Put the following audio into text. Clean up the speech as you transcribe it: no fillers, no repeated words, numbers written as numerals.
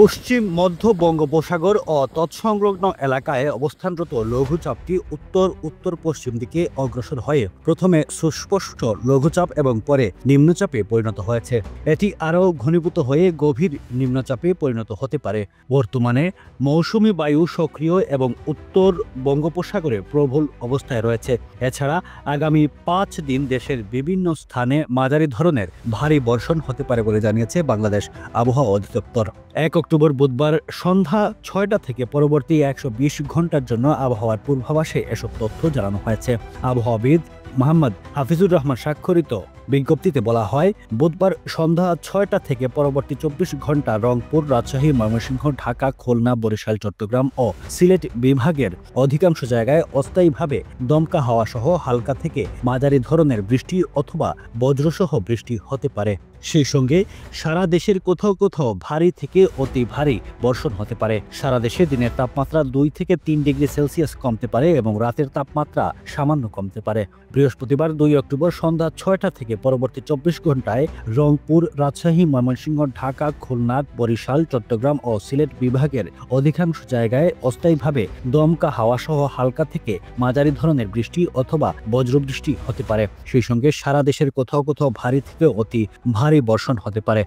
পশ্চিম মধ্য বঙ্গোপসাগর ও তৎসংলগ্ন এলাকায় অবস্থানরত লঘুচাপটি উত্তর উত্তর পশ্চিম দিকে অগ্রসর হয়ে প্রথমে সুস্পষ্ট লঘুচাপ এবং পরে নিম্নচাপে পরিণত হয়েছে। এটি আরও ঘনীভূত হয়ে গভীর নিম্নচাপে পরিণত হতে পারে। বর্তমানে মৌসুমী বায়ু সক্রিয় এবং উত্তর বঙ্গোপসাগরে প্রবল অবস্থায় রয়েছে। এছাড়া আগামী 5 দিন দেশের বিভিন্ন স্থানে মাঝারি ধরনের ভারী বর্ষণ হতে পারে বলে জানিয়েছে বাংলাদেশ আবহাওয়া অধিদপ্তর। 1 অক্টোবর বুধবার সন্ধ্যা 6টা থেকে পরবর্তী 120 ঘন্টার জন্য আবহাওয়ার পূর্বাভাসে এসব তথ্য জানানো হয়েছে। আবহাওয়াবিদ মোহাম্মদ হাফিজুর রহমান স্বাক্ষরিত বিজ্ঞপ্তিতে বলা হয়, বুধবার সন্ধ্যা 6টা থেকে পরবর্তী 24 ঘন্টা রংপুর, রাজশাহী, ময়মনসিংহ, ঢাকা, খুলনা, বরিশাল, চট্টগ্রাম ও সিলেট বিভাগের অধিকাংশ জায়গায় অস্থায়ীভাবে দমকা হাওয়া সহ হালকা থেকে মাঝারি ধরনের বৃষ্টি অথবা বজ্রসহ বৃষ্টি হতে পারে। সেই সঙ্গে সারা দেশের কোথাও কোথাও ভারী থেকে অতি ভারী বর্ষণ হতে পারে। সারা দেশে দিনের তাপমাত্রা 2 থেকে 3 ডিগ্রি সেলসিয়াস কমতে পারে এবং রাতের তাপমাত্রা সামান্য কমতে পারে। বৃহস্পতিবার 2 অক্টোবর সন্ধ্যা 6টা থেকে পরবর্তী 24 ঘন্টায় রংপুর, রাজশাহী, ময়মনসিংহ, ঢাকা, খুলনা, বরিশাল, চট্টগ্রাম ও সিলেট বিভাগের অধিকাংশ জায়গায় অস্থায়ীভাবে দমকা হাওয়া সহ হালকা থেকে মাঝারি ধরনের বৃষ্টি অথবা বজ্রবৃষ্টি হতে পারে। সেই সঙ্গে সারা দেশের কোথাও কোথাও ভারী থেকে অতি ভারী বর্ষণ হতে পারে।